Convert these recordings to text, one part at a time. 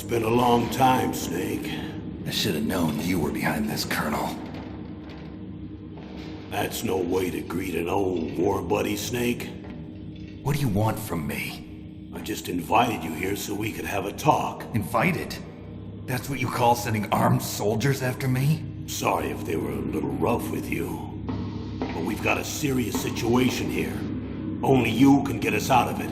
been a long time, Snake. I should have known you were behind this, Colonel. That's no way to greet an old war buddy, Snake. What do you want from me? I just invited you here so we could have a talk. Invited? That's what you call sending armed soldiers after me? Sorry if they were a little rough with you. But we've got a serious situation here. Only you can get us out of it.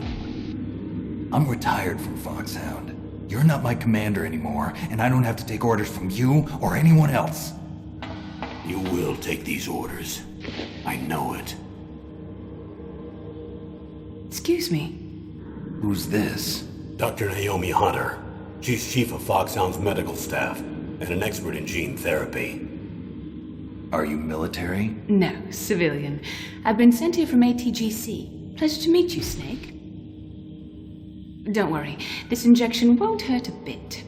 I'm retired from Foxhound. You're not my commander anymore, and I don't have to take orders from you or anyone else. You will take these orders. I know it. Excuse me. Who's this? Dr. Naomi Hunter. She's chief of Foxhound's medical staff and an expert in gene therapy. Are you military? No, civilian. I've been sent here from ATGC. Pleasure to meet you, Snake. Don't worry, this injection won't hurt a bit.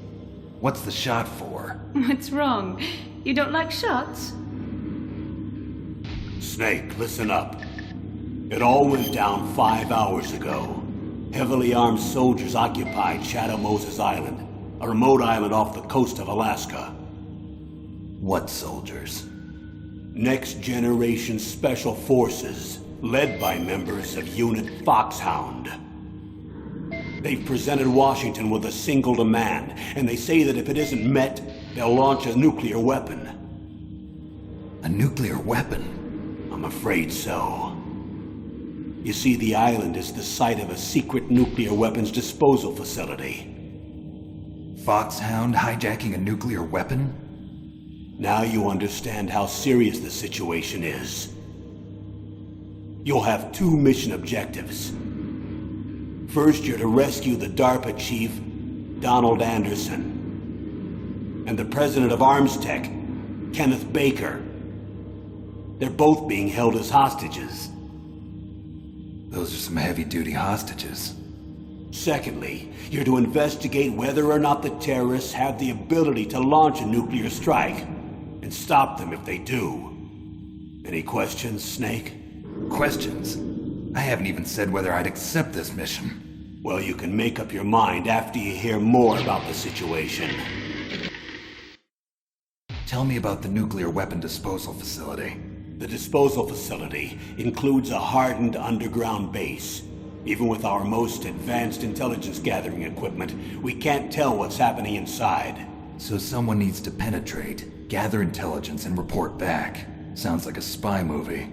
What's the shot for? What's wrong? You don't like shots? Snake, listen up. It all went down 5 hours ago. Heavily armed soldiers occupied Shadow Moses Island, a remote island off the coast of Alaska. What soldiers? Next Generation Special Forces, led by members of Unit Foxhound. They've presented Washington with a single demand, and they say that if it isn't met, they'll launch a nuclear weapon. A nuclear weapon? I'm afraid so. You see, the island is the site of a secret nuclear weapons disposal facility. Foxhound hijacking a nuclear weapon? Now you understand how serious the situation is. You'll have 2 mission objectives. First, you're to rescue the DARPA chief, Donald Anderson, and the president of ArmsTech, Kenneth Baker. They're both being held as hostages. Those are some heavy-duty hostages. Secondly, you're to investigate whether or not the terrorists have the ability to launch a nuclear strike, and stop them if they do. Any questions, Snake? Questions? I haven't even said whether I'd accept this mission. Well, you can make up your mind after you hear more about the situation. Tell me about the nuclear weapon disposal facility. The disposal facility includes a hardened underground base. Even with our most advanced intelligence gathering equipment, we can't tell what's happening inside. So someone needs to penetrate, gather intelligence, and report back. Sounds like a spy movie.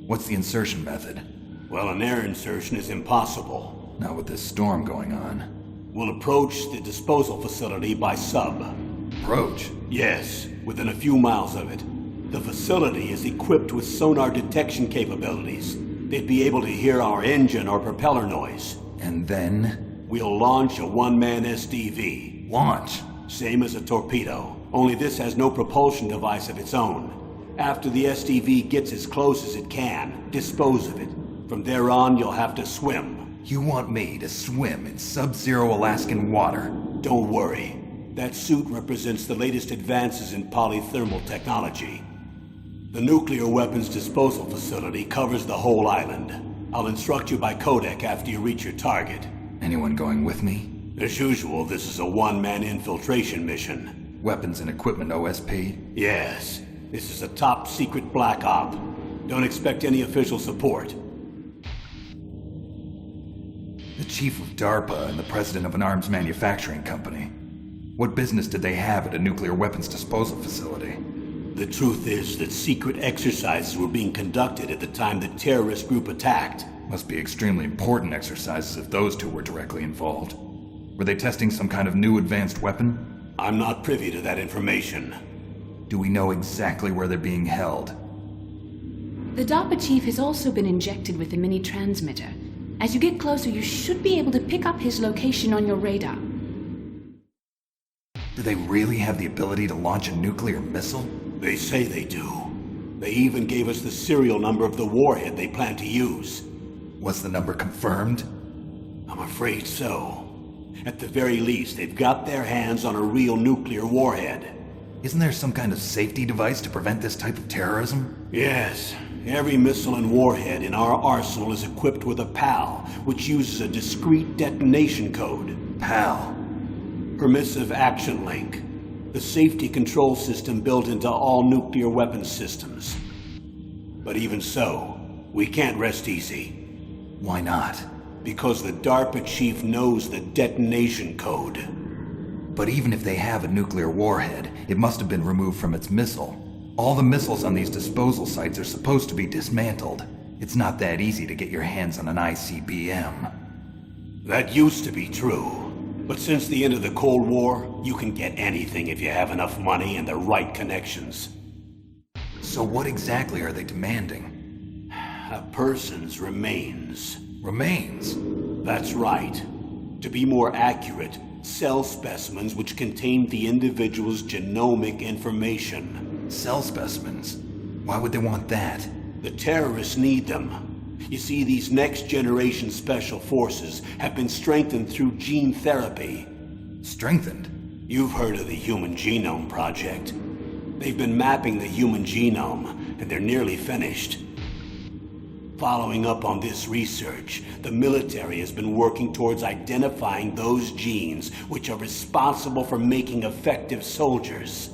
What's the insertion method? Well, an air insertion is impossible. Not with this storm going on. We'll approach the disposal facility by sub. Approach? Yes, within a few miles of it. The facility is equipped with sonar detection capabilities. They'd be able to hear our engine or propeller noise. And then? We'll launch a one-man SDV. Launch? Same as a torpedo, only this has no propulsion device of its own. After the SDV gets as close as it can, dispose of it. From there on, you'll have to swim. You want me to swim in sub-zero Alaskan water? Don't worry. That suit represents the latest advances in polythermal technology. The nuclear weapons disposal facility covers the whole island. I'll instruct you by codec after you reach your target. Anyone going with me? As usual, this is a one-man infiltration mission. Weapons and equipment OSP? Yes. This is a top-secret black op. Don't expect any official support. The chief of DARPA and the president of an arms manufacturing company. What business did they have at a nuclear weapons disposal facility? The truth is that secret exercises were being conducted at the time the terrorist group attacked. Must be extremely important exercises if those two were directly involved. Were they testing some kind of new advanced weapon? I'm not privy to that information. Do we know exactly where they're being held? The DARPA chief has also been injected with a mini transmitter. As you get closer, you should be able to pick up his location on your radar. Do they really have the ability to launch a nuclear missile? They say they do. They even gave us the serial number of the warhead they plan to use. Was the number confirmed? I'm afraid so. At the very least, they've got their hands on a real nuclear warhead. Isn't there some kind of safety device to prevent this type of terrorism? Yes. Every missile and warhead in our arsenal is equipped with a PAL, which uses a discrete detonation code. PAL? Permissive Action Link. The safety control system built into all nuclear weapons systems. But even so, we can't rest easy. Why not? Because the DARPA chief knows the detonation code. But even if they have a nuclear warhead, it must have been removed from its missile. All the missiles on these disposal sites are supposed to be dismantled. It's not that easy to get your hands on an ICBM. That used to be true. But since the end of the Cold War, you can get anything if you have enough money and the right connections. So what exactly are they demanding? A person's remains. Remains? That's right. To be more accurate, cell specimens which contain the individual's genomic information. Cell specimens? Why would they want that? The terrorists need them. You see, these next-generation special forces have been strengthened through gene therapy. Strengthened? You've heard of the Human Genome Project. They've been mapping the human genome, and they're nearly finished. Following up on this research, the military has been working towards identifying those genes which are responsible for making effective soldiers.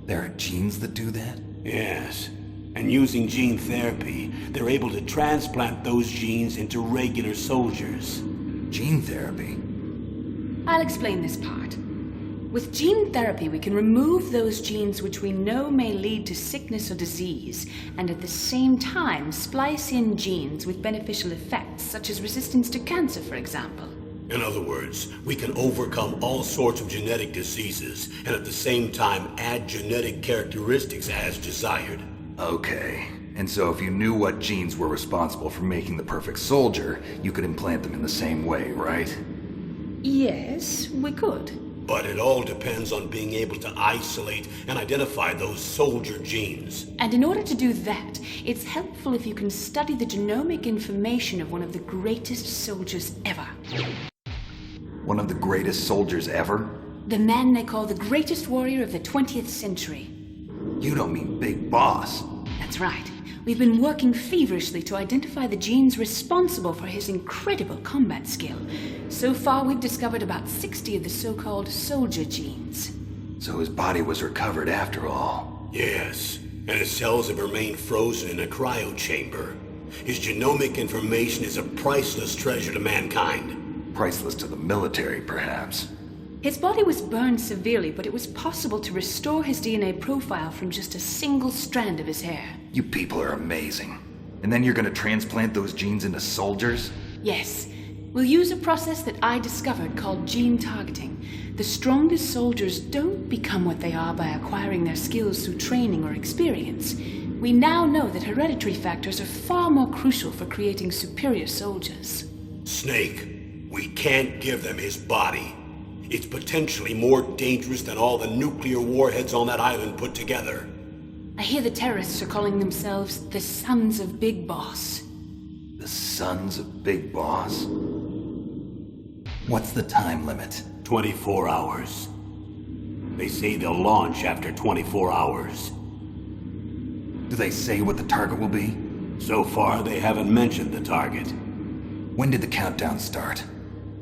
There are genes that do that? Yes. And using gene therapy, they're able to transplant those genes into regular soldiers. Gene therapy? I'll explain this part. With gene therapy, we can remove those genes which we know may lead to sickness or disease, and at the same time splice in genes with beneficial effects, such as resistance to cancer, for example. In other words, we can overcome all sorts of genetic diseases, and at the same time add genetic characteristics as desired. Okay. And so if you knew what genes were responsible for making the perfect soldier, you could implant them in the same way, right? Yes, we could. But it all depends on being able to isolate and identify those soldier genes. And in order to do that, it's helpful if you can study the genomic information of one of the greatest soldiers ever. One of the greatest soldiers ever? The man they call the greatest warrior of the 20th century. You don't mean Big Boss. That's right. We've been working feverishly to identify the genes responsible for his incredible combat skill. So far, we've discovered about 60 of the so-called soldier genes. So his body was recovered after all. Yes, and his cells have remained frozen in a cryo chamber. His genomic information is a priceless treasure to mankind. Priceless to the military, perhaps. His body was burned severely, but it was possible to restore his DNA profile from just a single strand of his hair. You people are amazing. And then you're gonna transplant those genes into soldiers? Yes. We'll use a process that I discovered called gene targeting. The strongest soldiers don't become what they are by acquiring their skills through training or experience. We now know that hereditary factors are far more crucial for creating superior soldiers. Snake, we can't give them his body. It's potentially more dangerous than all the nuclear warheads on that island put together. I hear the terrorists are calling themselves the Sons of Big Boss. The Sons of Big Boss? What's the time limit? 24 hours. They say they'll launch after 24 hours. Do they say what the target will be? So far, they haven't mentioned the target. When did the countdown start?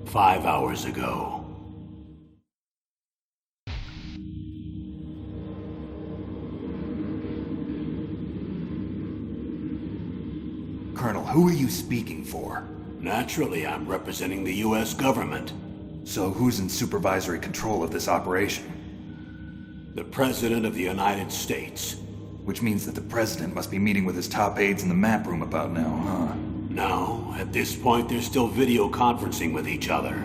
5 hours ago. Colonel, who are you speaking for? Naturally, I'm representing the U.S. government. So who's in supervisory control of this operation? The President of the United States. Which means that the President must be meeting with his top aides in the map room about now, huh? No, at this point they're still video conferencing with each other.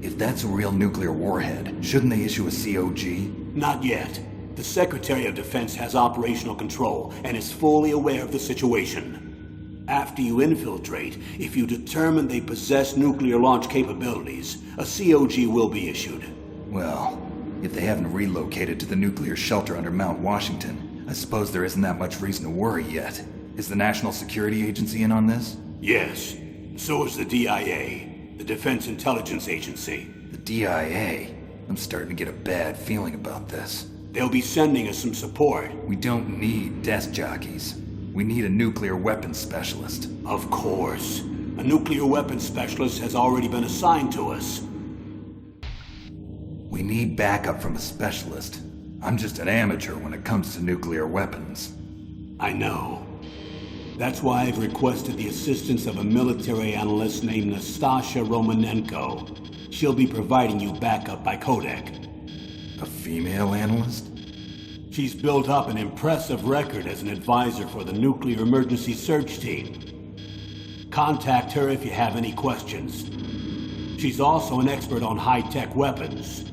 If that's a real nuclear warhead, shouldn't they issue a COG? Not yet. The Secretary of Defense has operational control and is fully aware of the situation. After you infiltrate, if you determine they possess nuclear launch capabilities, a COG will be issued. Well, if they haven't relocated to the nuclear shelter under Mount Washington, I suppose there isn't that much reason to worry yet. Is the National Security Agency in on this? Yes. So is the DIA, the Defense Intelligence Agency. The DIA? I'm starting to get a bad feeling about this. They'll be sending us some support. We don't need desk jockeys. We need a nuclear weapons specialist. Of course. A nuclear weapons specialist has already been assigned to us. We need backup from a specialist. I'm just an amateur when it comes to nuclear weapons. I know. That's why I've requested the assistance of a military analyst named Nastasha Romanenko. She'll be providing you backup by Kodak. A female analyst? She's built up an impressive record as an advisor for the Nuclear Emergency Search Team. Contact her if you have any questions. She's also an expert on high-tech weapons.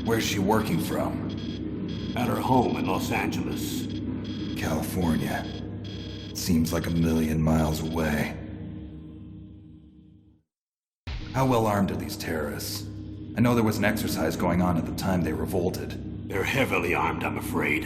Where's she working from? At her home in Los Angeles. California. Seems like 1,000,000 miles away. How well armed are these terrorists? I know there was an exercise going on at the time they revolted. They're heavily armed, I'm afraid.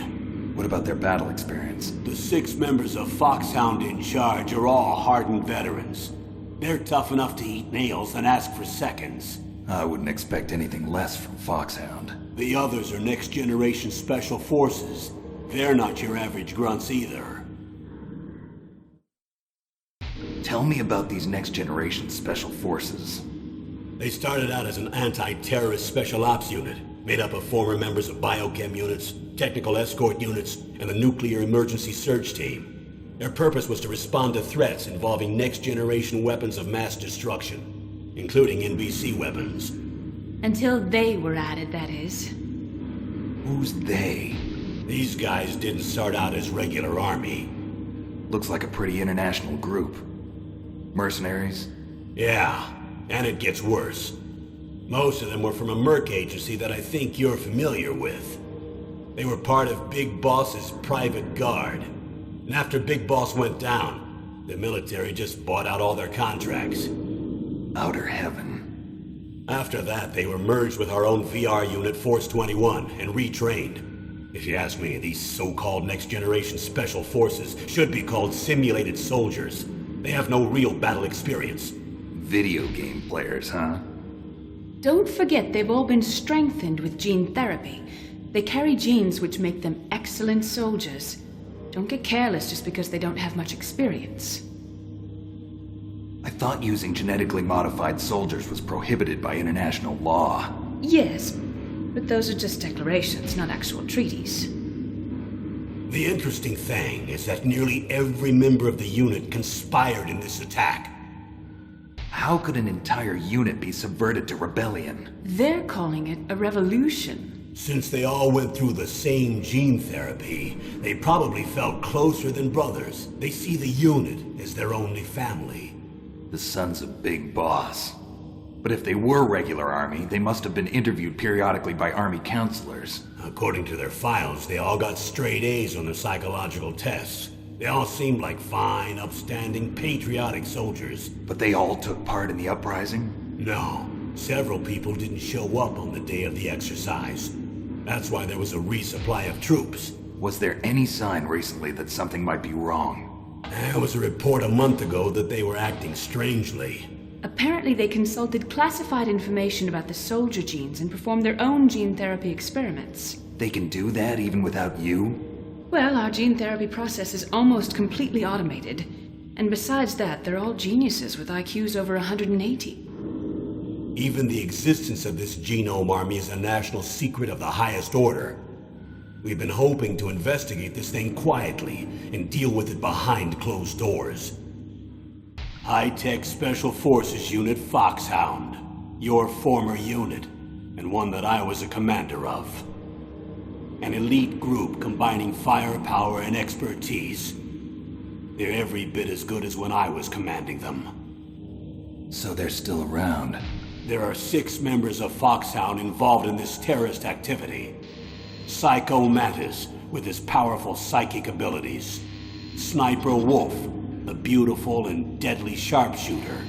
What about their battle experience? The 6 members of Foxhound in charge are all hardened veterans. They're tough enough to eat nails and ask for seconds. I wouldn't expect anything less from Foxhound. The others are next-generation special forces. They're not your average grunts either. Tell me about these next-generation special forces. They started out as an anti-terrorist special ops unit, made up of former members of biochem units, technical escort units, and the Nuclear Emergency Search Team. Their purpose was to respond to threats involving next-generation weapons of mass destruction, including NBC weapons. Until they were added, that is. Who's they? These guys didn't start out as regular army. Looks like a pretty international group. Mercenaries? Yeah, and it gets worse. Most of them were from a merc agency that I think you're familiar with. They were part of Big Boss's private guard. And after Big Boss went down, the military just bought out all their contracts. Outer heaven. After that, they were merged with our own VR unit, Force 21, and retrained. If you ask me, these so-called next-generation special forces should be called simulated soldiers. They have no real battle experience. Video game players, huh? Don't forget they've all been strengthened with gene therapy. They carry genes which make them excellent soldiers. Don't get careless just because they don't have much experience. I thought using genetically modified soldiers was prohibited by international law. Yes, but those are just declarations, not actual treaties. The interesting thing is that nearly every member of the unit conspired in this attack. How could an entire unit be subverted to rebellion? They're calling it a revolution. Since they all went through the same gene therapy, they probably felt closer than brothers. They see the unit as their only family. The sons of Big Boss. But if they were regular army, they must have been interviewed periodically by army counselors. According to their files, they all got straight A's on their psychological tests. They all seemed like fine, upstanding, patriotic soldiers. But they all took part in the uprising? No. Several people didn't show up on the day of the exercise. That's why there was a resupply of troops. Was there any sign recently that something might be wrong? There was a report a month ago that they were acting strangely. Apparently they consulted classified information about the soldier genes and performed their own gene therapy experiments. They can do that even without you? Well, our gene therapy process is almost completely automated. And besides that, they're all geniuses with IQs over 180. Even the existence of this genome army is a national secret of the highest order. We've been hoping to investigate this thing quietly and deal with it behind closed doors. High-Tech Special Forces Unit Foxhound. Your former unit, and one that I was a commander of. An elite group combining firepower and expertise. They're every bit as good as when I was commanding them. So they're still around. There are 6 members of Foxhound involved in this terrorist activity. Psycho Mantis, with his powerful psychic abilities. Sniper Wolf, the beautiful and deadly sharpshooter.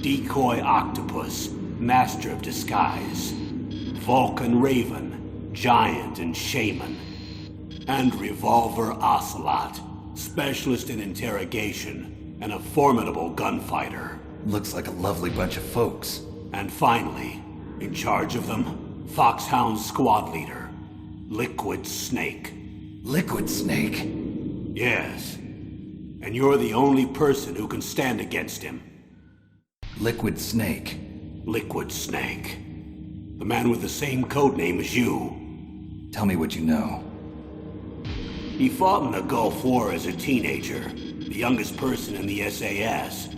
Decoy Octopus, master of disguise. Vulcan Raven, giant and shaman. And Revolver Ocelot, specialist in interrogation and a formidable gunfighter. Looks like a lovely bunch of folks. And finally, in charge of them, Foxhound squad leader, Liquid Snake. Liquid Snake? Yes. And you're the only person who can stand against him. Liquid Snake. Liquid Snake. The man with the same code name as you. Tell me what you know. He fought in the Gulf War as a teenager, the youngest person in the SAS.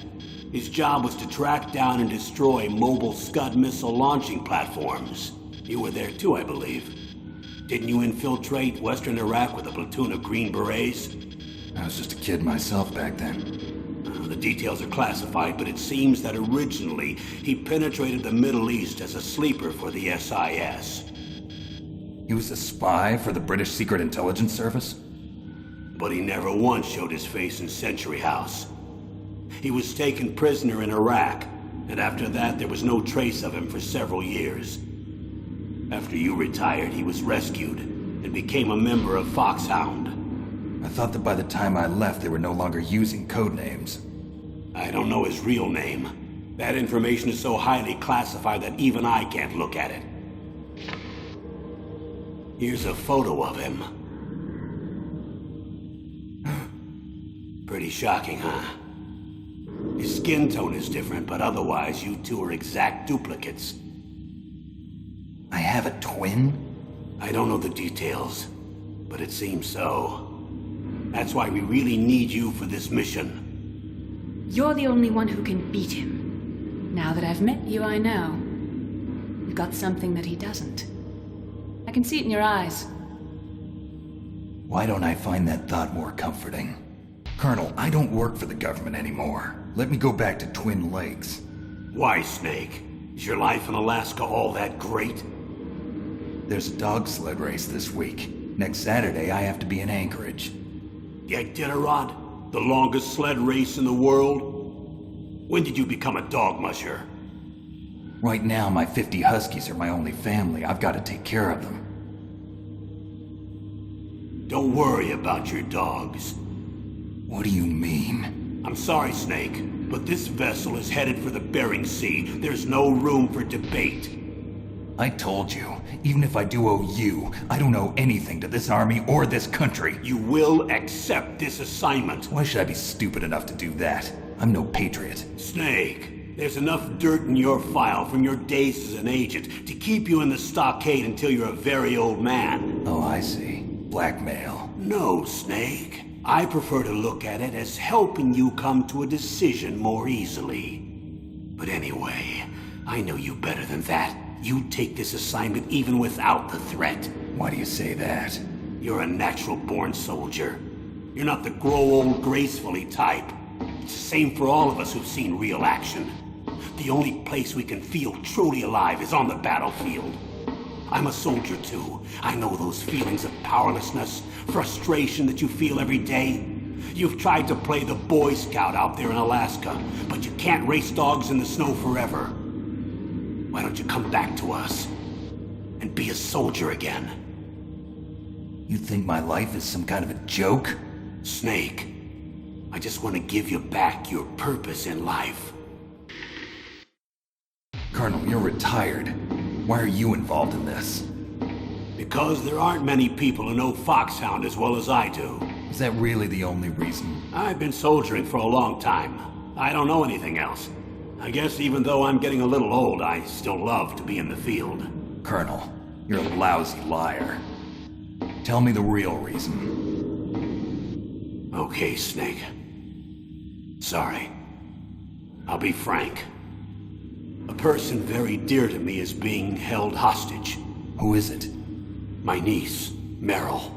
His job was to track down and destroy mobile Scud missile launching platforms. You were there too, I believe. Didn't you infiltrate Western Iraq with a platoon of Green Berets? I was just a kid myself back then. The details are classified, but it seems that originally he penetrated the Middle East as a sleeper for the SIS. He was a spy for the British Secret Intelligence Service? But he never once showed his face in Century House. He was taken prisoner in Iraq, and after that there was no trace of him for several years. After you retired, he was rescued and became a member of Foxhound. I thought that by the time I left they were no longer using code names. I don't know his real name. That information is so highly classified that even I can't look at it. Here's a photo of him. Pretty shocking, huh? His skin tone is different, but otherwise you two are exact duplicates. I have a twin? I don't know the details, but it seems so. That's why we really need you for this mission. You're the only one who can beat him. Now that I've met you, I know. You've got something that he doesn't. I can see it in your eyes. Why don't I find that thought more comforting? Colonel, I don't work for the government anymore. Let me go back to Twin Lakes. Why, Snake? Is your life in Alaska all that great? There's a dog sled race this week. Next Saturday, I have to be in Anchorage. The Iditarod? The longest sled race in the world? When did you become a dog musher? Right now, my 50 Huskies are my only family. I've got to take care of them. Don't worry about your dogs. What do you mean? I'm sorry, Snake, but this vessel is headed for the Bering Sea. There's no room for debate. I told you, even if I do owe you, I don't owe anything to this army or this country. You will accept this assignment. Why should I be stupid enough to do that? I'm no patriot. Snake, there's enough dirt in your file from your days as an agent to keep you in the stockade until you're a very old man. Oh, I see. Blackmail. No, Snake. I prefer to look at it as helping you come to a decision more easily. But anyway, I know you better than that. You'd take this assignment even without the threat. Why do you say that? You're a natural-born soldier. You're not the grow old gracefully type. It's the same for all of us who've seen real action. The only place we can feel truly alive is on the battlefield. I'm a soldier too. I know those feelings of powerlessness, frustration that you feel every day. You've tried to play the Boy Scout out there in Alaska, but you can't race dogs in the snow forever. Why don't you come back to us and be a soldier again? You think my life is some kind of a joke? Snake, I just want to give you back your purpose in life. Colonel, you're retired. Why are you involved in this? Because there aren't many people who know Foxhound as well as I do. Is that really the only reason? I've been soldiering for a long time. I don't know anything else. I guess even though I'm getting a little old, I still love to be in the field. Colonel, you're a lousy liar. Tell me the real reason. Okay, Snake. Sorry. I'll be frank. A person very dear to me is being held hostage. Who is it? My niece, Meryl.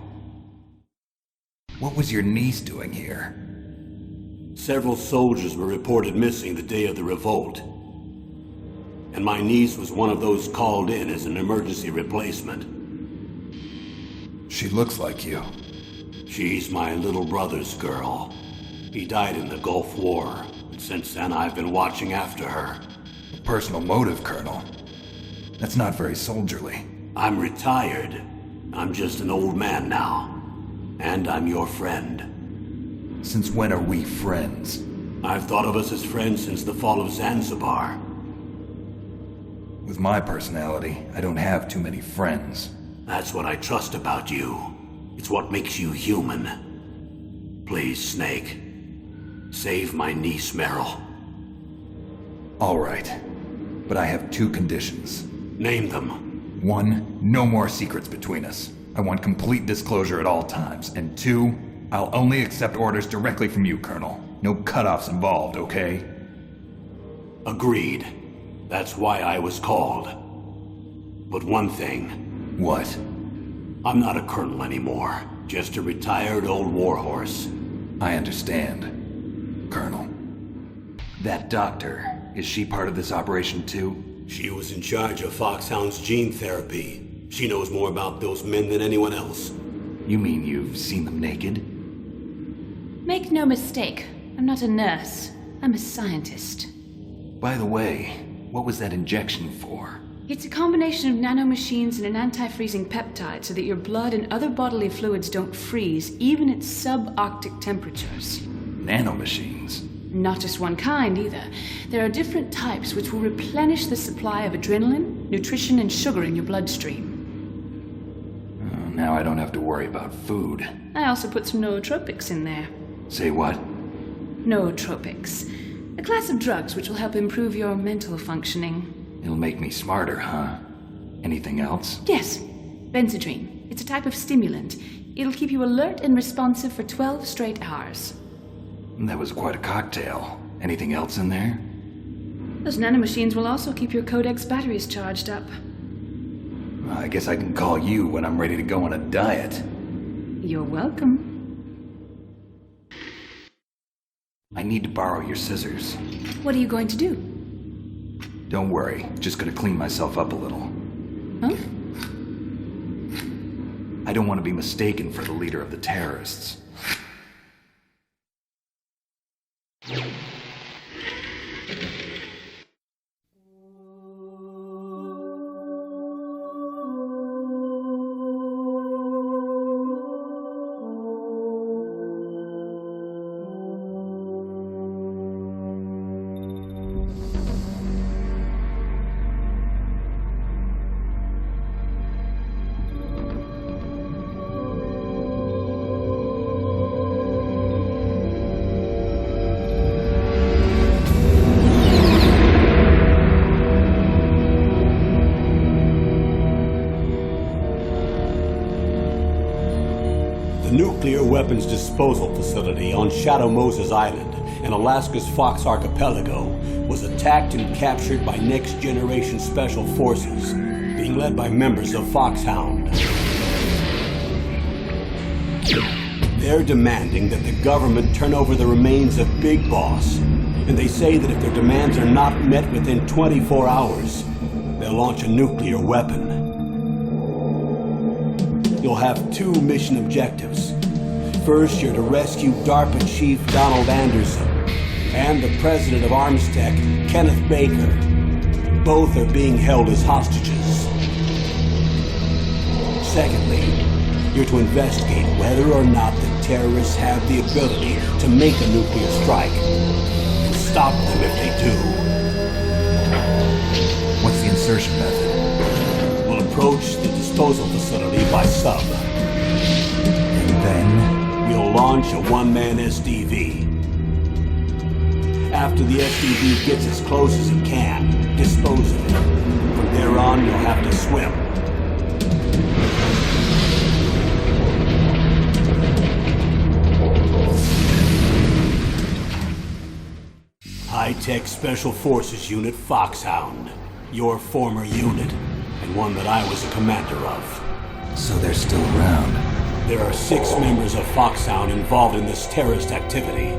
What was your niece doing here? Several soldiers were reported missing the day of the revolt. And my niece was one of those called in as an emergency replacement. She looks like you. She's my little brother's girl. He died in the Gulf War, and since then I've been watching after her. Personal motive, Colonel. That's not very soldierly. I'm retired. I'm just an old man now. And I'm your friend. Since when are we friends? I've thought of us as friends since the fall of Zanzibar. With my personality, I don't have too many friends. That's what I trust about you. It's what makes you human. Please, Snake. Save my niece, Meryl. All right. But I have two conditions. Name them. 1, no more secrets between us. I want complete disclosure at all times. And 2, I'll only accept orders directly from you, Colonel. No cutoffs involved, okay? Agreed. That's why I was called. But one thing, What? I'm not a colonel anymore. Just a retired old warhorse. I understand, Colonel. That doctor, is she part of this operation too? She was in charge of Foxhound's gene therapy. She knows more about those men than anyone else. You mean you've seen them naked? Make no mistake, I'm not a nurse. I'm a scientist. By the way, what was that injection for? It's a combination of nanomachines and an anti-freezing peptide so that your blood and other bodily fluids don't freeze, even at subarctic temperatures. Nanomachines? Not just one kind, either. There are different types which will replenish the supply of adrenaline, nutrition, and sugar in your bloodstream. Now I don't have to worry about food. I also put some nootropics in there. Say what? Nootropics. A class of drugs which will help improve your mental functioning. It'll make me smarter, huh? Anything else? Yes, Benzedrine. It's a type of stimulant. It'll keep you alert and responsive for 12 straight hours. That was quite a cocktail. Anything else in there? Those nanomachines will also keep your Codex batteries charged up. I guess I can call you when I'm ready to go on a diet. You're welcome. I need to borrow your scissors. What are you going to do? Don't worry, just gonna clean myself up a little. Huh? I don't want to be mistaken for the leader of the terrorists. The nuclear weapons disposal facility on Shadow Moses Island in Alaska's Fox Archipelago was attacked and captured by Next Generation Special Forces, being led by members of Foxhound. They're demanding that the government turn over the remains of Big Boss, and they say that if their demands are not met within 24 hours, they'll launch a nuclear weapon. You'll have 2 mission objectives. First, you're to rescue DARPA Chief Donald Anderson and the President of Armstech, Kenneth Baker. Both are being held as hostages. Secondly, you're to investigate whether or not the terrorists have the ability to make a nuclear strike and stop them if they do. What's the insertion method? We'll approach the disposal facility by sub. And then? We'll launch a one-man SDV. After the SDV gets as close as it can, dispose of it. From there on, you'll have to swim. High-Tech Special Forces Unit Foxhound. Your former unit, and one that I was a commander of. So they're still around. There are 6 members of Foxhound involved in this terrorist activity.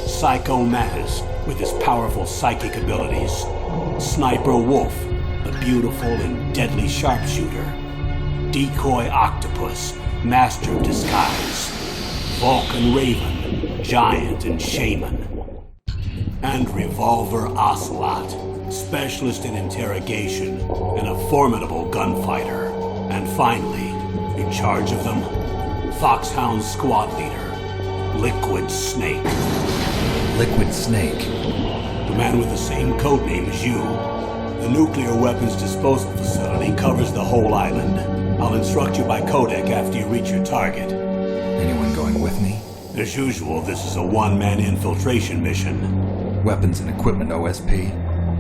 Psycho Mattis, with his powerful psychic abilities. Sniper Wolf, the beautiful and deadly sharpshooter. Decoy Octopus, master of disguise. Vulcan Raven, giant and shaman. And Revolver Ocelot, specialist in interrogation and a formidable gunfighter. And finally, in charge of them, Foxhound squad leader, Liquid Snake. Liquid Snake. The man with the same codename as you. The nuclear weapons disposal facility covers the whole island. I'll instruct you by codec after you reach your target. Anyone going with me? As usual, this is a one-man infiltration mission. Weapons and equipment OSP?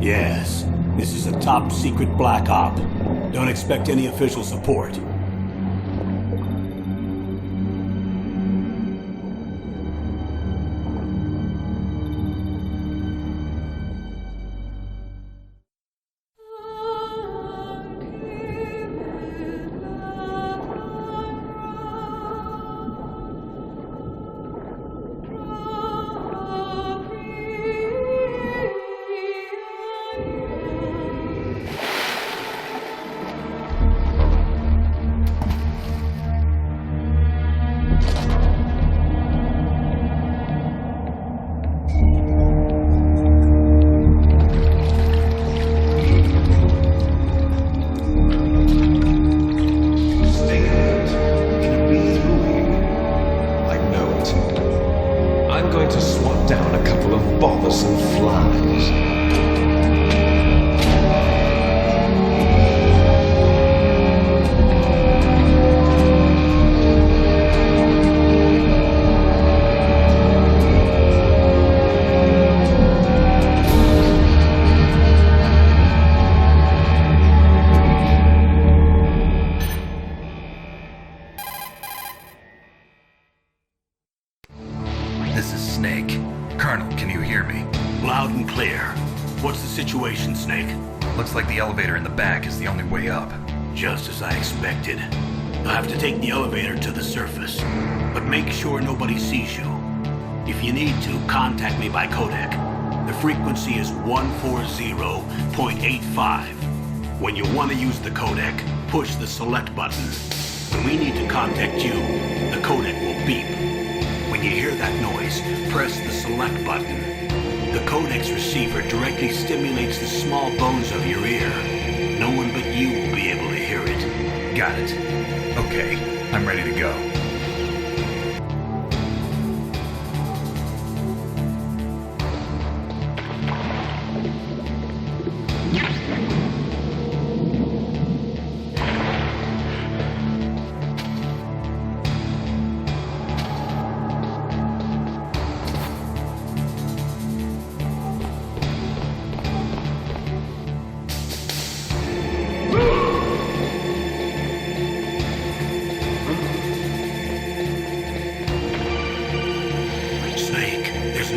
Yes. This is a top-secret black op. Don't expect any official support. This is Snake. Colonel, can you hear me? Loud and clear. What's the situation, Snake? Looks like the elevator in the back is the only way up. Just as I expected. You'll have to take the elevator to the surface, but make sure nobody sees you. If you need to, contact me by codec. The frequency is 140.85. When you want to use the codec, push the select button. When we need to contact you, the codec will beep. When you hear that noise, press the select button. The codec's receiver directly stimulates the small bones of your ear. No one but you will be able to hear it. Got it. Okay, I'm ready to go.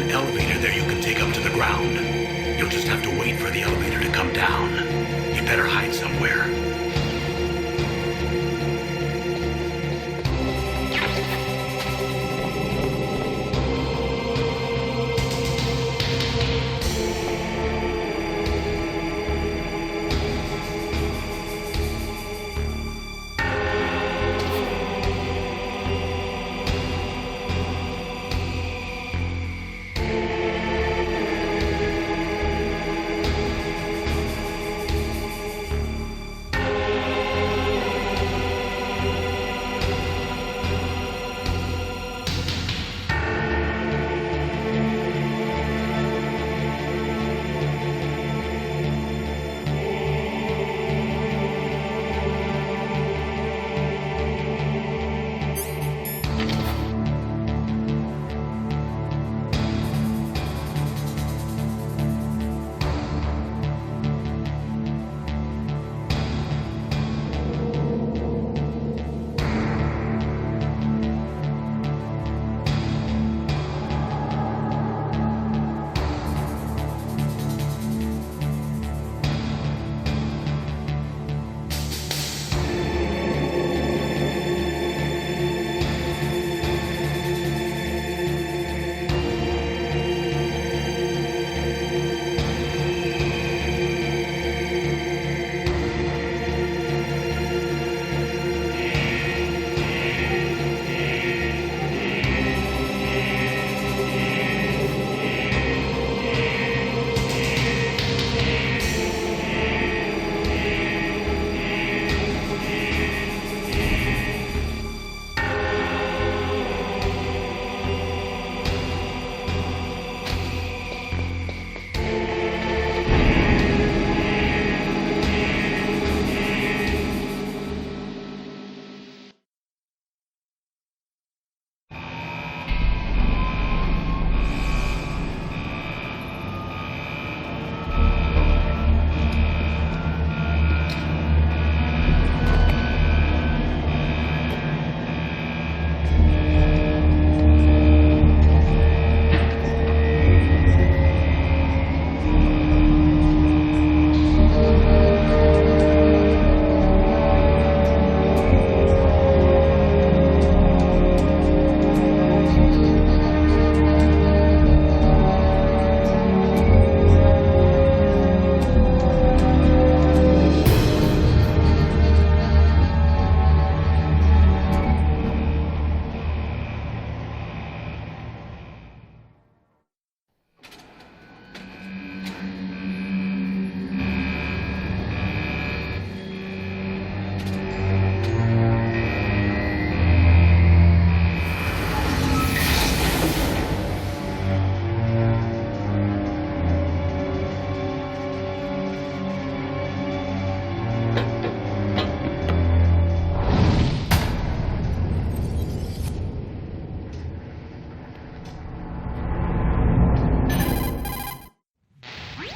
Elevator there you can take up to the ground. You'll just have to wait for the elevator to come down. You'd better hide somewhere.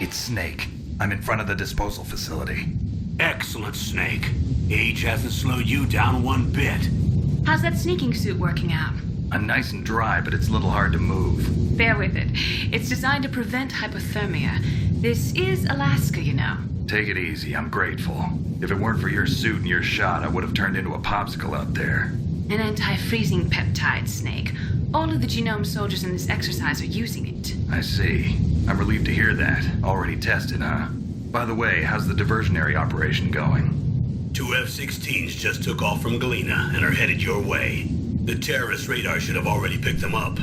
It's Snake. I'm in front of the disposal facility. Excellent, Snake. Age hasn't slowed you down one bit. How's that sneaking suit working out? I'm nice and dry, but it's a little hard to move. Bear with it. It's designed to prevent hypothermia. This is Alaska, you know. Take it easy, I'm grateful. If it weren't for your suit and your shot, I would have turned into a popsicle out there. An anti-freezing peptide, Snake. All of the genome soldiers in this exercise are using it. I see. I'm relieved to hear that. Already tested, huh? By the way, how's the diversionary operation going? 2 F-16s just took off from Galena and are headed your way. The terrorist radar should have already picked them up.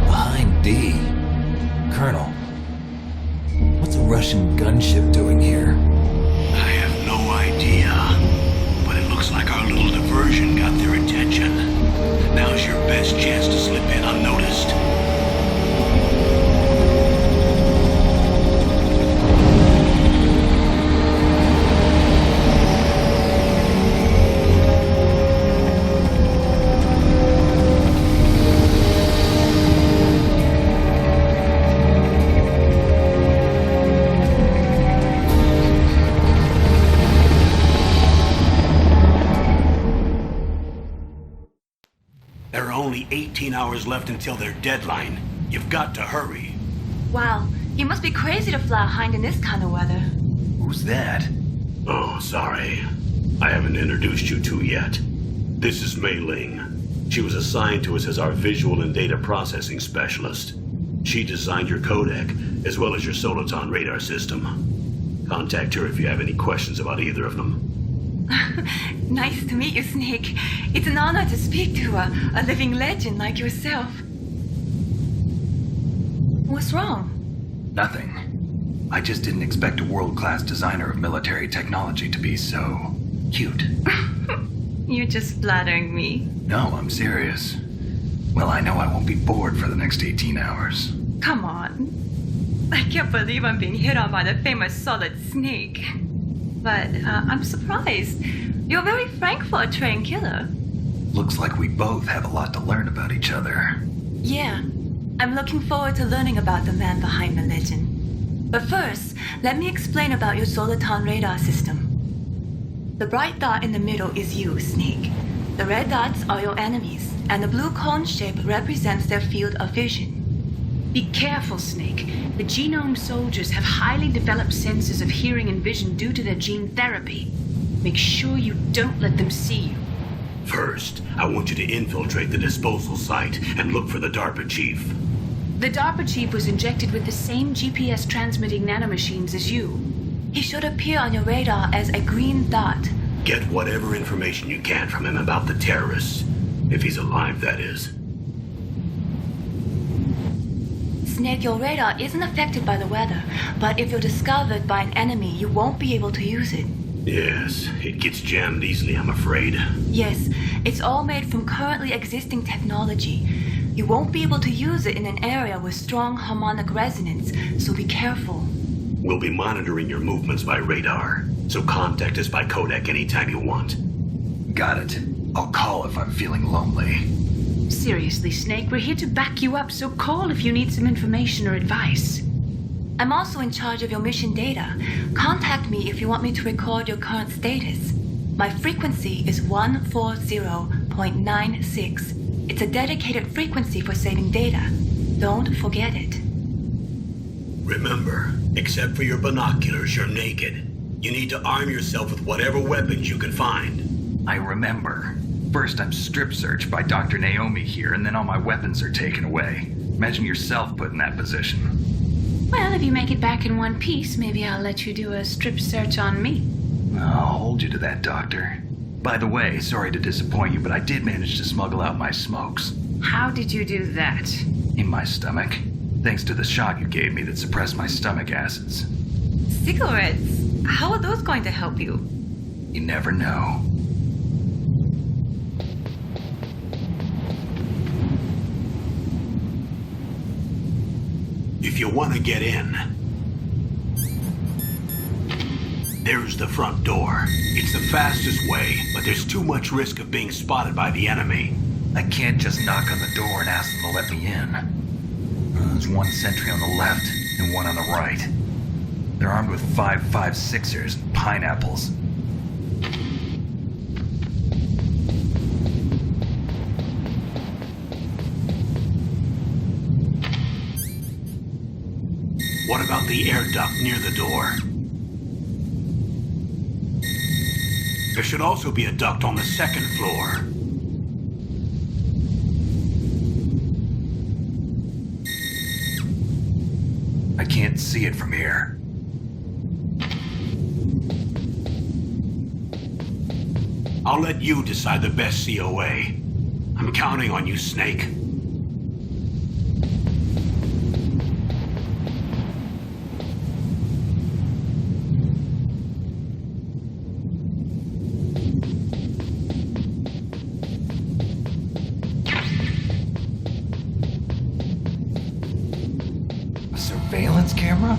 Behind D. Colonel, what's a Russian gunship doing here? I have no idea, but it looks like our little diversion got their attention. Now's your best chance to slip in unnoticed. There are only 18 hours left until their deadline. You've got to hurry. Wow, you must be crazy to fly a hind in this kind of weather. Who's that? Oh, sorry. I haven't introduced you to yet. This is Mei Ling. She was assigned to us as our visual and data processing specialist. She designed your codec, as well as your Soliton radar system. Contact her if you have any questions about either of them. Nice to meet you, Snake. It's an honor to speak to a living legend like yourself. What's wrong? Nothing. I just didn't expect a world-class designer of military technology to be so cute. You're just flattering me. No, I'm serious. Well, I know I won't be bored for the next 18 hours. Come on. I can't believe I'm being hit on by the famous Solid Snake. But I'm surprised. You're very frank for a trained killer. Looks like we both have a lot to learn about each other. Yeah, I'm looking forward to learning about the man behind the legend. But first, let me explain about your Soliton radar system. The bright dot in the middle is you, Snake. The red dots are your enemies, and the blue cone shape represents their field of vision. Be careful, Snake. The genome soldiers have highly developed senses of hearing and vision due to their gene therapy. Make sure you don't let them see you. First, I want you to infiltrate the disposal site and look for the DARPA chief. The DARPA chief was injected with the same GPS transmitting nanomachines as you. He should appear on your radar as a green dot. Get whatever information you can from him about the terrorists. If he's alive, that is. Snake, your radar isn't affected by the weather, but if you're discovered by an enemy, you won't be able to use it. Yes, it gets jammed easily, I'm afraid. Yes, it's all made from currently existing technology. You won't be able to use it in an area with strong harmonic resonance, so be careful. We'll be monitoring your movements by radar, so contact us by codec anytime you want. Got it. I'll call if I'm feeling lonely. Seriously, Snake, we're here to back you up, so call if you need some information or advice. I'm also in charge of your mission data. Contact me if you want me to record your current status. My frequency is 140.96. It's a dedicated frequency for saving data. Don't forget it. Remember, except for your binoculars, you're naked. You need to arm yourself with whatever weapons you can find. I remember. First I'm strip searched by Dr. Naomi here, and then all my weapons are taken away. Imagine yourself put in that position. Well, if you make it back in one piece, maybe I'll let you do a strip search on me. I'll hold you to that, Doctor. By the way, sorry to disappoint you, but I did manage to smuggle out my smokes. How did you do that? In my stomach. Thanks to the shot you gave me that suppressed my stomach acids. Cigarettes? How are those going to help you? You never know. If you want to get in, there's the front door. It's the fastest way, but there's too much risk of being spotted by the enemy. I can't just knock on the door and ask them to let me in. There's one sentry on the left and one on the right. They're armed with 5.56ers and pineapples. What about the air duct near the door? There should also be a duct on the second floor. I can't see it from here. I'll let you decide the best COA. I'm counting on you, Snake. A surveillance camera?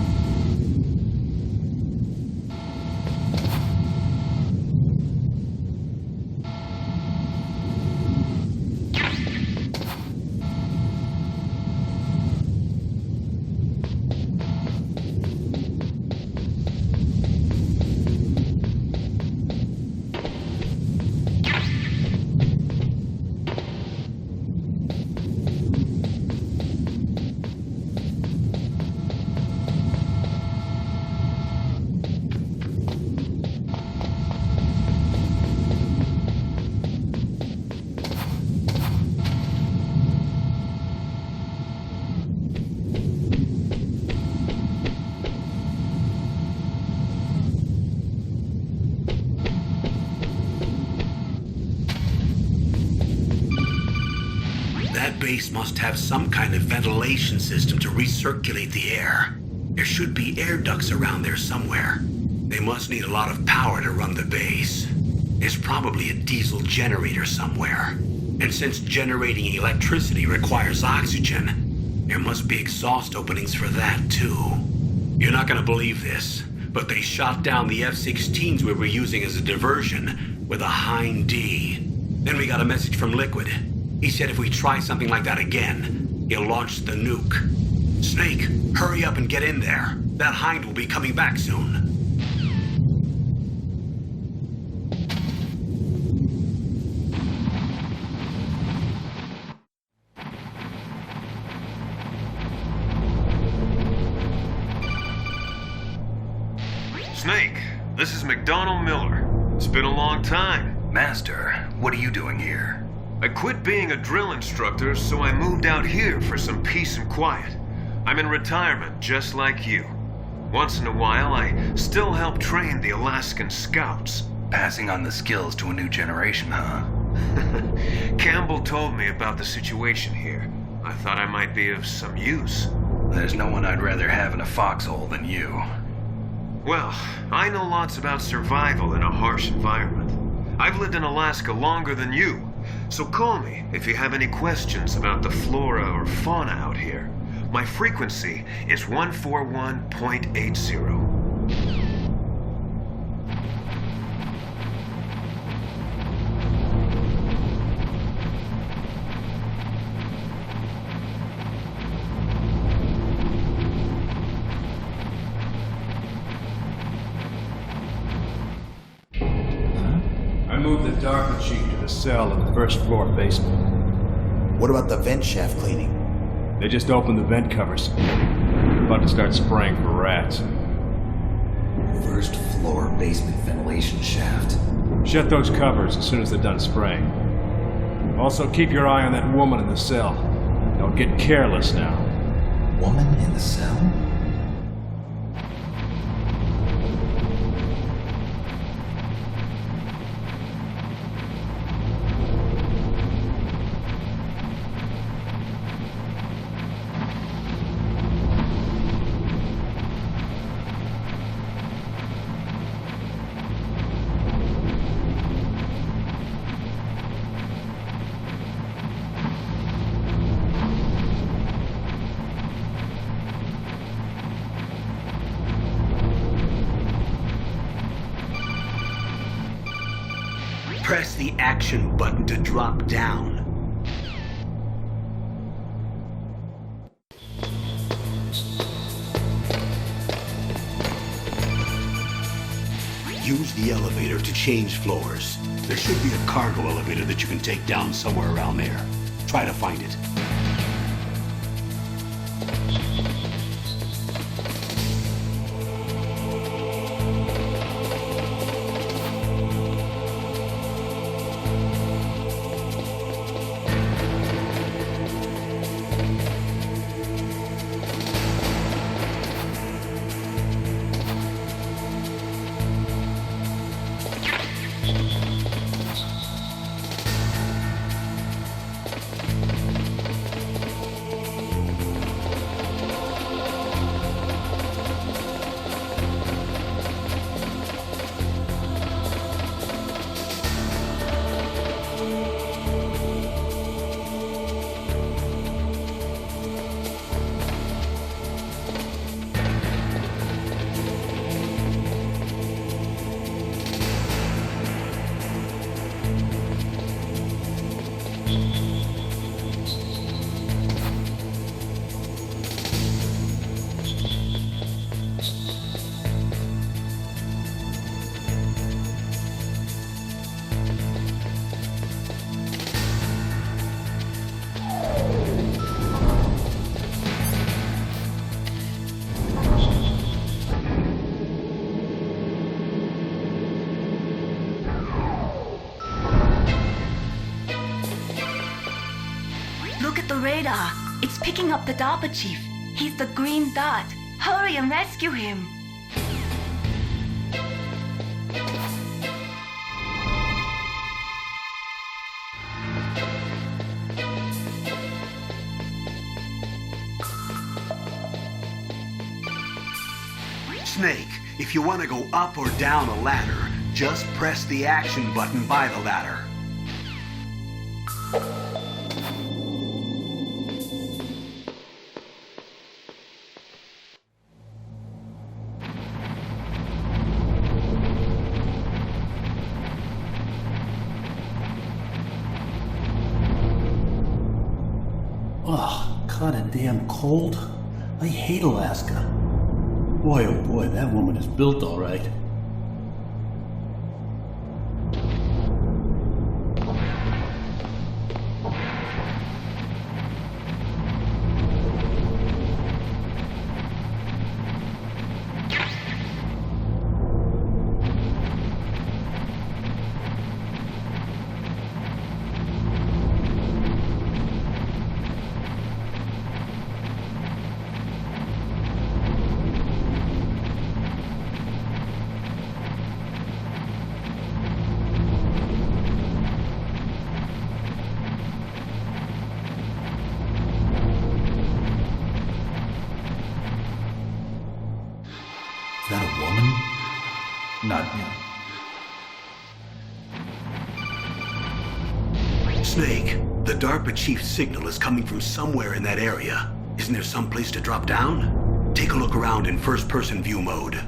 That base must have some kind of ventilation system to recirculate the air. There should be air ducts around there somewhere. They must need a lot of power to run the base. There's probably a diesel generator somewhere. And since generating electricity requires oxygen, there must be exhaust openings for that too. You're not gonna believe this, but they shot down the F-16s we were using as a diversion with a Hind D. Then we got a message from Liquid. He said if we try something like that again, he'll launch the nuke. Snake, hurry up and get in there. That Hind will be coming back soon. Snake, this is McDonald Miller. It's been a long time. Master, what are you doing here? I quit being a drill instructor, so I moved out here for some peace and quiet. I'm in retirement, just like you. Once in a while, I still help train the Alaskan Scouts. Passing on the skills to a new generation, huh? Campbell told me about the situation here. I thought I might be of some use. There's no one I'd rather have in a foxhole than you. Well, I know lots about survival in a harsh environment. I've lived in Alaska longer than you. So call me if you have any questions about the flora or fauna out here. My frequency is 141.80. I moved the DARPA chief to the cell in the first floor basement. What about the vent shaft cleaning? They just opened the vent covers. They're about to start spraying for rats. First floor basement ventilation shaft. Shut those covers as soon as they're done spraying. Also, keep your eye on that woman in the cell. Don't get careless now. Woman in the cell? Press the action button to drop down. Use the elevator to change floors. There should be a cargo elevator that you can take down somewhere around there. Try to find it. Look at the radar. It's picking up the DARPA chief. He's the green dot. Hurry and rescue him. Snake, if you want to go up or down a ladder, just press the action button by the ladder. Ugh, kinda damn cold. I hate Alaska. Boy, oh boy, that woman is built all right. Is that a woman? Not yet. Snake, the DARPA chief's signal is coming from somewhere in that area. Isn't there some place to drop down? Take a look around in first-person view mode.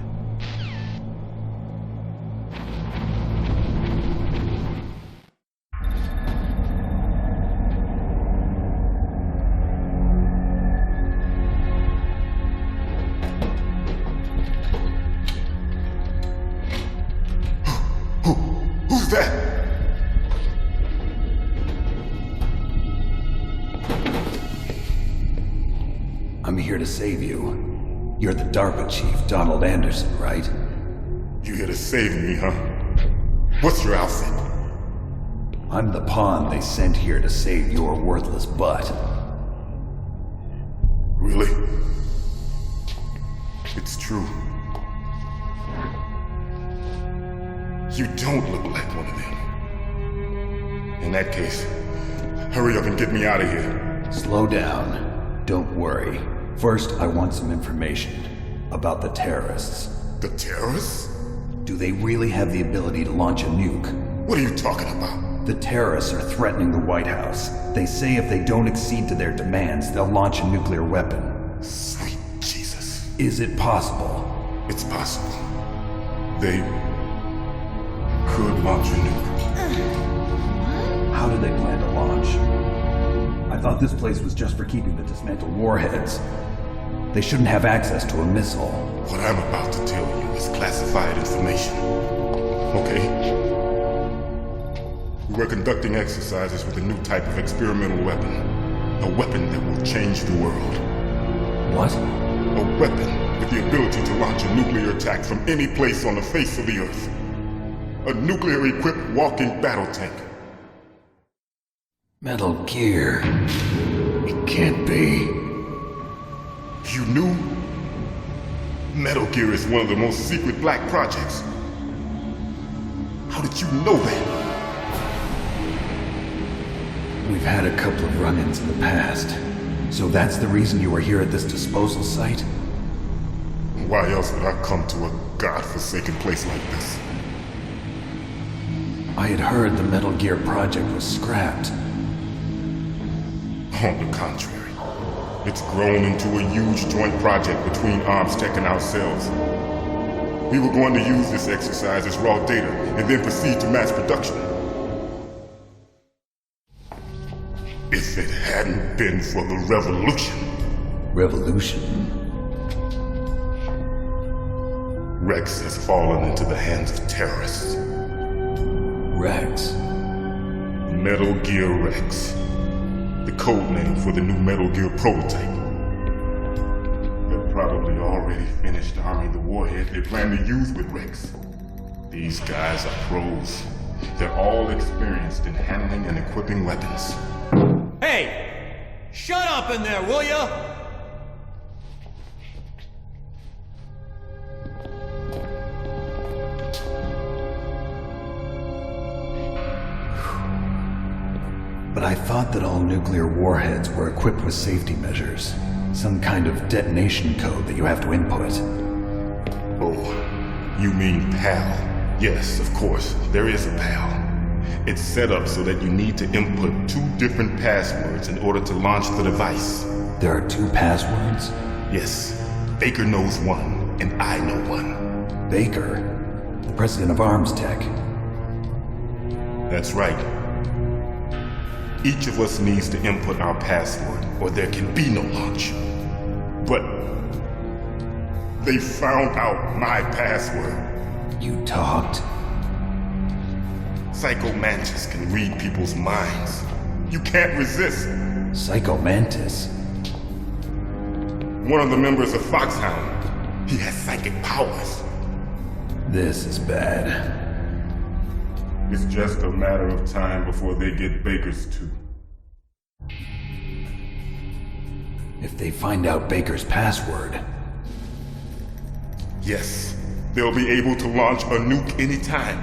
Who's that? I'm here to save you. You're the DARPA chief, Donald Anderson, right? You here to save me, huh? What's your outfit? I'm the pawn they sent here to save your worthless butt. Really? It's true. You don't look like one of them. In that case, hurry up and get me out of here. Slow down. Don't worry. First, I want some information about the terrorists. The terrorists? Do they really have the ability to launch a nuke? What are you talking about? The terrorists are threatening the White House. They say if they don't accede to their demands, they'll launch a nuclear weapon. Sweet Jesus. Is it possible? It's possible. They could launch a nuke. How do they plan to launch? I thought this place was just for keeping the dismantled warheads. They shouldn't have access to a missile. What I'm about to tell you is classified information. Okay. We were conducting exercises with a new type of experimental weapon. A weapon that will change the world. What? A weapon with the ability to launch a nuclear attack from any place on the face of the Earth. A nuclear-equipped walking battle tank. Metal Gear. It can't be. You knew? Metal Gear is one of the most secret black projects. How did you know that? We've had a couple of run-ins in the past. So that's the reason you were here at this disposal site? Why else would I come to a godforsaken place like this? I had heard the Metal Gear project was scrapped. On the contrary, it's grown into a huge joint project between ArmsTech and ourselves. We were going to use this exercise as raw data and then proceed to mass production. If it hadn't been for the revolution. Revolution? Rex has fallen into the hands of terrorists. Rex? Metal Gear Rex. The code name for the new Metal Gear prototype. They're probably already finished arming the warhead they plan to use with Rex. These guys are pros. They're all experienced in handling and equipping weapons. Hey! Shut up in there, will ya? But I thought that all nuclear warheads were equipped with safety measures. Some kind of detonation code that you have to input. Oh, you mean PAL? Yes, of course, there is a PAL. It's set up so that you need to input 2 different passwords in order to launch the device. There are 2 passwords? Yes, Baker knows one, and I know one. Baker? The president of ArmsTech? That's right. Each of us needs to input our password, or there can be no launch. But they found out my password. You talked? Psycho Mantis can read people's minds. You can't resist. Psycho Mantis? One of the members of Foxhound. He has psychic powers. This is bad. It's just a matter of time before they get Baker's too. If they find out Baker's password... Yes, they'll be able to launch a nuke anytime.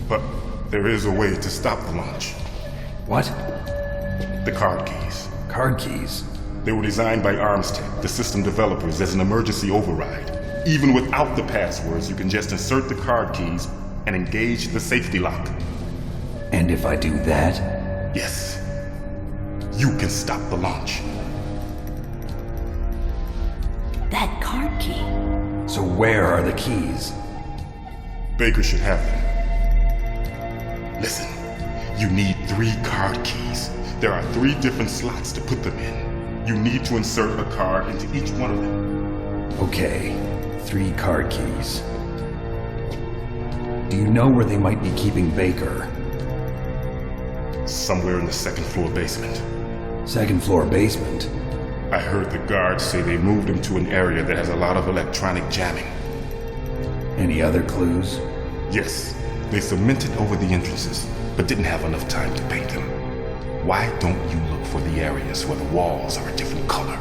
But there is a way to stop the launch. What? The card keys. Card keys? They were designed by ArmsTech, the system developers, as an emergency override. Even without the passwords, you can just insert the card keys and engage the safety lock. And if I do that? Yes. You can stop the launch. That card key. So where are the keys? Baker should have them. Listen, you need 3 card keys. There are 3 different slots to put them in. You need to insert a card into each one of them. Okay, 3 card keys. Do you know where they might be keeping Baker? Somewhere in the 2nd floor basement. 2nd floor basement? I heard the guards say they moved him to an area that has a lot of electronic jamming. Any other clues? Yes, they cemented over the entrances, but didn't have enough time to paint them. Why don't you look for the areas where the walls are a different color?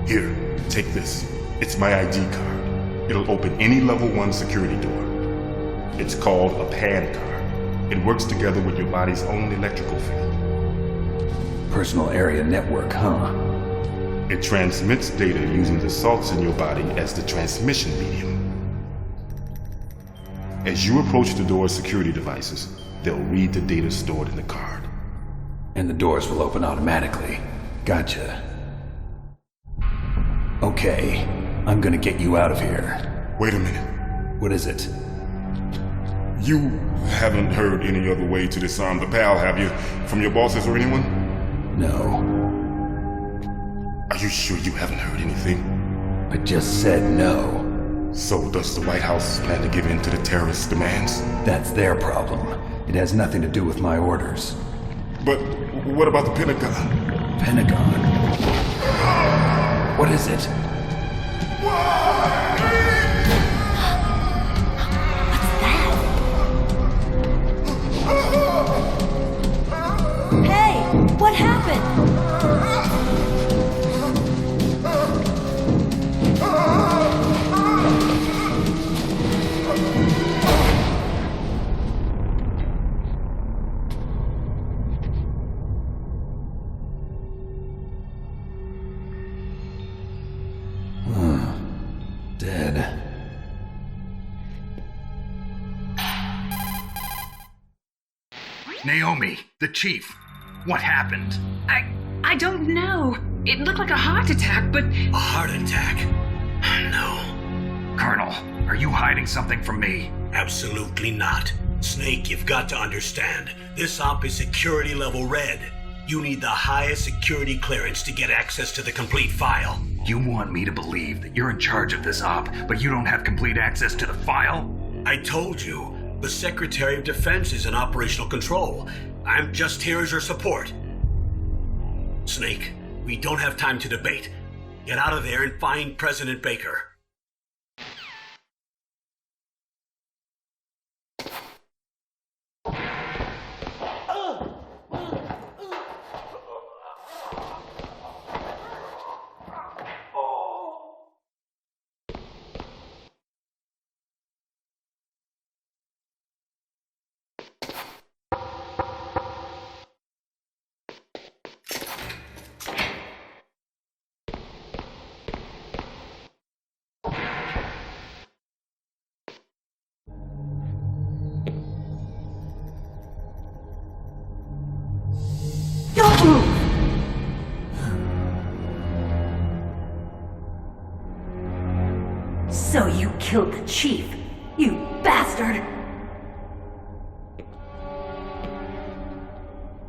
Here, take this. It's my ID card. It'll open any level 1 security door. It's called a PAN card. It works together with your body's own electrical field. Personal area network, huh? It transmits data using the salts in your body as the transmission medium. As you approach the door's security devices, they'll read the data stored in the card. And the doors will open automatically. Gotcha. Okay, I'm gonna get you out of here. Wait a minute. What is it? You haven't heard any other way to disarm the PAL, have you? From your bosses or anyone? No. Are you sure you haven't heard anything? I just said no. So does the White House plan to give in to the terrorists' demands? That's their problem. It has nothing to do with my orders. But what about the Pentagon? Pentagon? What is it? Hey, what happened? Dead. Naomi, the chief. What happened? I don't know. It looked like a heart attack, but A heart attack? No, Colonel, are you hiding something from me? absolutely not. Snake, you've got to understand. This op is security level red. You need the highest security clearance to get access to the complete file. You want me to believe that you're in charge of this op, but you don't have complete access to the file? I told you, the Secretary of Defense is in operational control. I'm just here as your support. Snake, we don't have time to debate. Get out of there and find President Baker. Don't move! So you killed the chief, you bastard!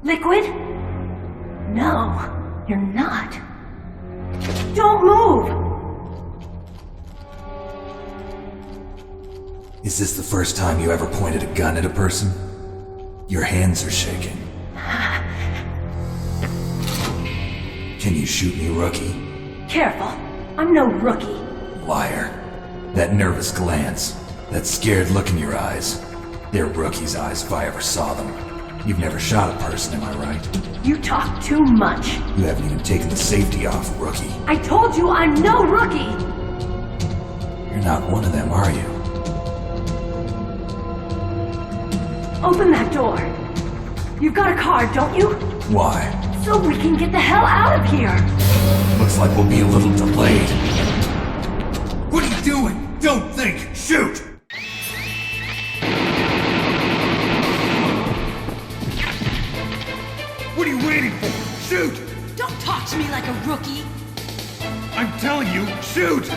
Liquid? No, you're not. Don't move! Is this the first time you ever pointed a gun at a person? Your hands are shaking. Can you shoot me, rookie? Careful, I'm no rookie. Liar. That nervous glance, that scared look in your eyes. They're rookie's eyes if I ever saw them. You've never shot a person, am I right? You talk too much. You haven't even taken the safety off, rookie. I told you I'm no rookie! You're not one of them, are you? Open that door. You've got a card, don't you? Why? So we can get the hell out of here! Looks like we'll be a little delayed. What are you doing? Don't think! Shoot! What are you waiting for? Shoot! Don't talk to me like a rookie! I'm telling you, shoot!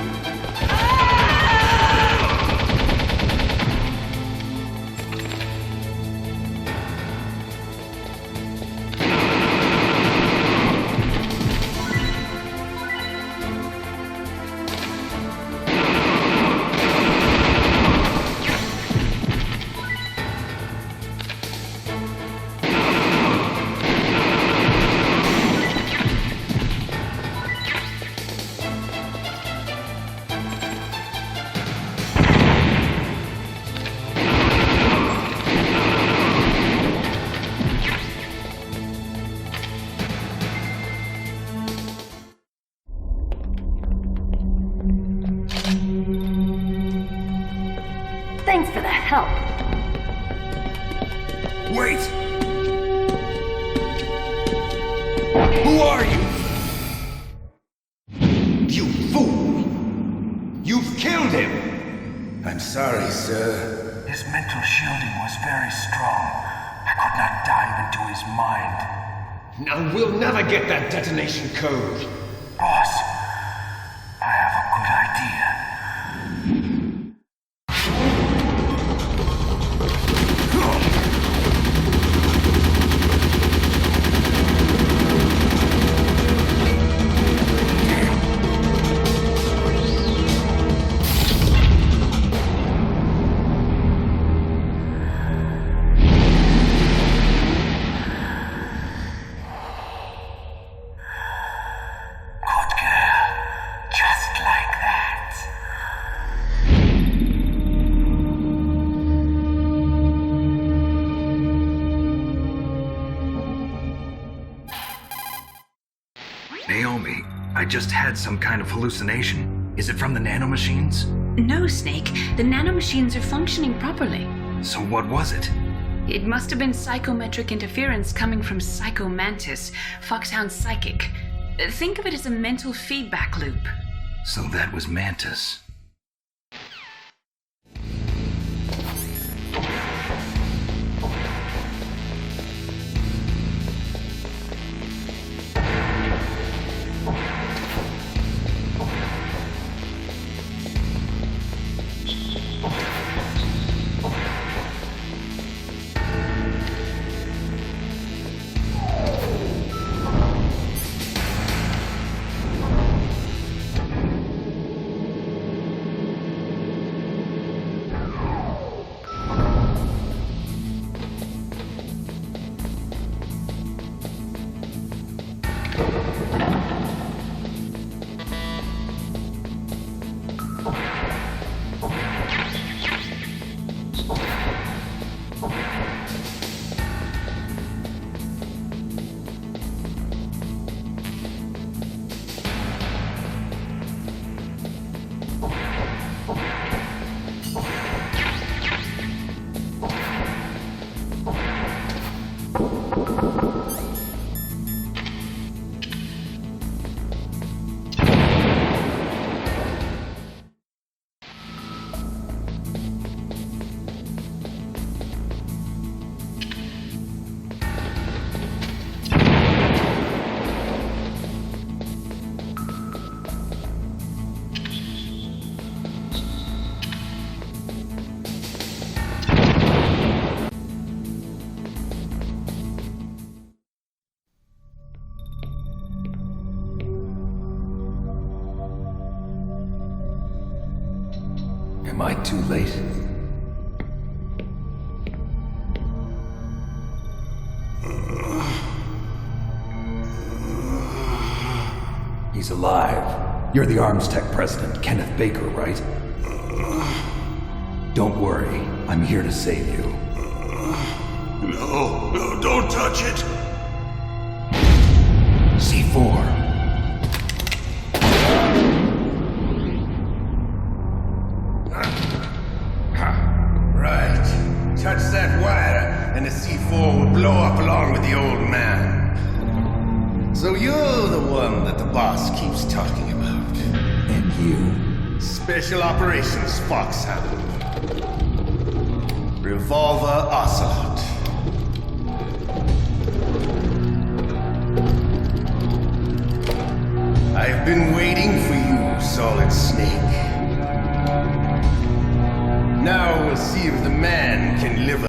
Thanks for the help. Wait! Who are you? You fool! You've killed him! I'm sorry, sir. His mental shielding was very strong. I could not dive into his mind. Now we'll never get that detonation code. Boss, I have a good idea. I just had some kind of hallucination. Is it from the nanomachines? No, Snake. The nanomachines are functioning properly. So what was it? It must have been psychometric interference coming from Psycho Mantis, Foxhound's psychic. Think of it as a mental feedback loop. So that was Mantis. Am I too late? He's alive. You're the Arms Tech president, Kenneth Baker, right? Don't worry. I'm here to save you. No, don't touch it! C4. Right. Touch that wire, and the C4 will blow up along with the old man. So you're the one that the boss keeps talking about. And you? Special Operations Foxhound. Revolver Ocelot.